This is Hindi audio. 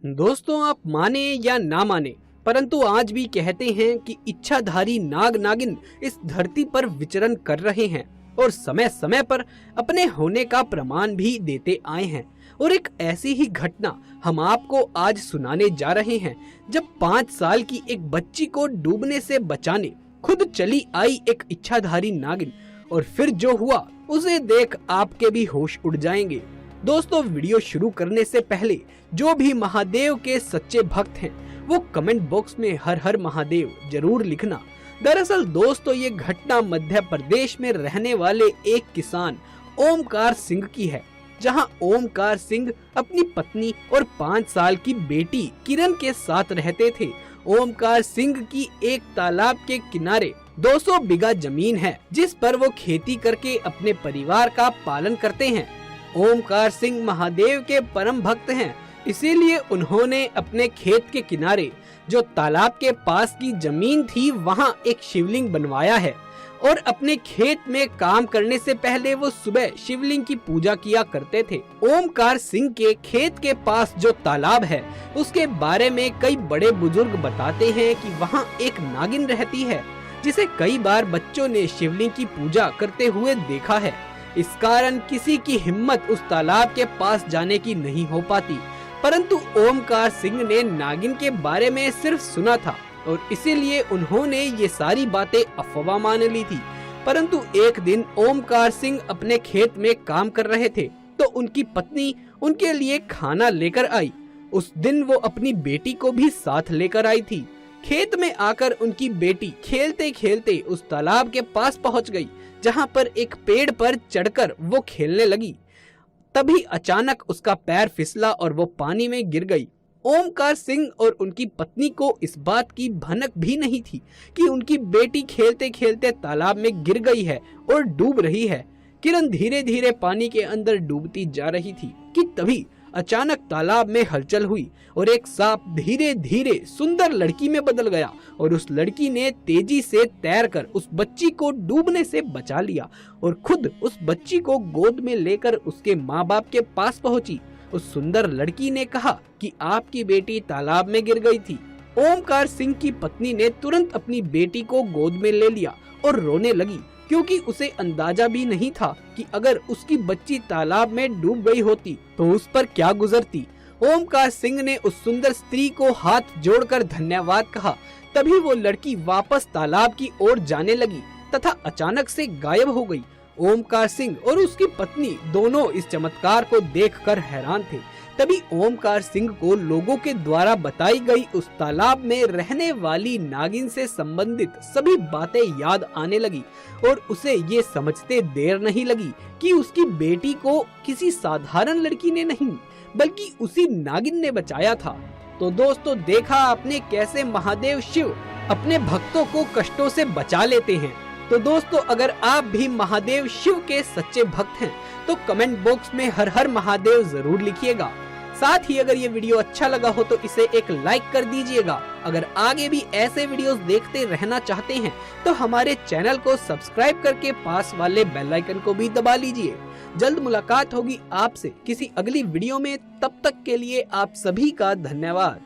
दोस्तों, आप माने या ना माने, परंतु आज भी कहते हैं कि इच्छाधारी नाग नागिन इस धरती पर विचरण कर रहे हैं और समय समय पर अपने होने का प्रमाण भी देते आए हैं। और एक ऐसी ही घटना हम आपको आज सुनाने जा रहे हैं, जब 5 साल की एक बच्ची को डूबने से बचाने खुद चली आई एक इच्छाधारी नागिन। और फिर जो हुआ उसे देख आपके भी होश उड़ जाएंगे। दोस्तों, वीडियो शुरू करने से पहले जो भी महादेव के सच्चे भक्त हैं वो कमेंट बॉक्स में हर हर महादेव जरूर लिखना। दरअसल दोस्तों, ये घटना मध्य प्रदेश में रहने वाले एक किसान ओमकार सिंह की है, जहां ओमकार सिंह अपनी पत्नी और 5 साल की बेटी किरण के साथ रहते थे। ओमकार सिंह की एक तालाब के किनारे 200 बीघा जमीन है, जिस पर वो खेती करके अपने परिवार का पालन करते हैं। ओमकार सिंह महादेव के परम भक्त हैं, इसीलिए उन्होंने अपने खेत के किनारे जो तालाब के पास की जमीन थी वहां एक शिवलिंग बनवाया है। और अपने खेत में काम करने से पहले वो सुबह शिवलिंग की पूजा किया करते थे। ओमकार सिंह के खेत के पास जो तालाब है उसके बारे में कई बड़े बुजुर्ग बताते हैं कि वहाँ एक नागिन रहती है, जिसे कई बार बच्चों ने शिवलिंग की पूजा करते हुए देखा है। इस कारण किसी की हिम्मत उस तालाब के पास जाने की नहीं हो पाती। परंतु ओमकार सिंह ने नागिन के बारे में सिर्फ सुना था और इसीलिए उन्होंने ये सारी बातें अफवाह मान ली थी। परंतु एक दिन ओमकार सिंह अपने खेत में काम कर रहे थे तो उनकी पत्नी उनके लिए खाना लेकर आई। उस दिन वो अपनी बेटी को भी साथ लेकर आई थी। खेत में आकर उनकी बेटी खेलते खेलते उस तालाब के पास पहुंच गई, जहां पर एक पेड़ पर चढ़कर वो खेलने लगी। तभी अचानक उसका पैर फिसला और वो पानी में गिर गई। ओमकार सिंह और उनकी पत्नी को इस बात की भनक भी नहीं थी कि उनकी बेटी खेलते खेलते तालाब में गिर गई है और डूब रही है। किरण धीरे धीरे पानी के अंदर डूबती जा रही थी कि तभी अचानक तालाब में हलचल हुई और एक सांप धीरे धीरे सुंदर लड़की में बदल गया और उस लड़की ने तेजी से तैरकर उस बच्ची को डूबने से बचा लिया और खुद उस बच्ची को गोद में लेकर उसके माँ बाप के पास पहुंची। उस सुंदर लड़की ने कहा कि आपकी बेटी तालाब में गिर गई थी। ओमकार सिंह की पत्नी ने तुरंत अपनी बेटी को गोद में ले लिया और रोने लगी, क्योंकि उसे अंदाजा भी नहीं था कि अगर उसकी बच्ची तालाब में डूब गई होती तो उस पर क्या गुजरती। ओमकार सिंह ने उस सुंदर स्त्री को हाथ जोड़कर धन्यवाद कहा। तभी वो लड़की वापस तालाब की ओर जाने लगी तथा अचानक से गायब हो गई। ओमकार सिंह और उसकी पत्नी दोनों इस चमत्कार को देखकर हैरान थे। तभी ओमकार सिंह को लोगों के द्वारा बताई गई उस तालाब में रहने वाली नागिन से संबंधित सभी बातें याद आने लगी और उसे ये समझते देर नहीं लगी कि उसकी बेटी को किसी साधारण लड़की ने नहीं बल्कि उसी नागिन ने बचाया था। तो दोस्तों, देखा आपने कैसे महादेव शिव अपने भक्तों को कष्टों से बचा लेते हैं। तो दोस्तों, अगर आप भी महादेव शिव के सच्चे भक्त हैं तो कमेंट बॉक्स में हर हर महादेव जरूर लिखिएगा। साथ ही अगर ये वीडियो अच्छा लगा हो तो इसे एक लाइक कर दीजिएगा। अगर आगे भी ऐसे वीडियोस देखते रहना चाहते हैं तो हमारे चैनल को सब्सक्राइब करके पास वाले बेल आइकन को भी दबा लीजिए। जल्द मुलाकात होगी आपसे किसी अगली वीडियो में। तब तक के लिए आप सभी का धन्यवाद।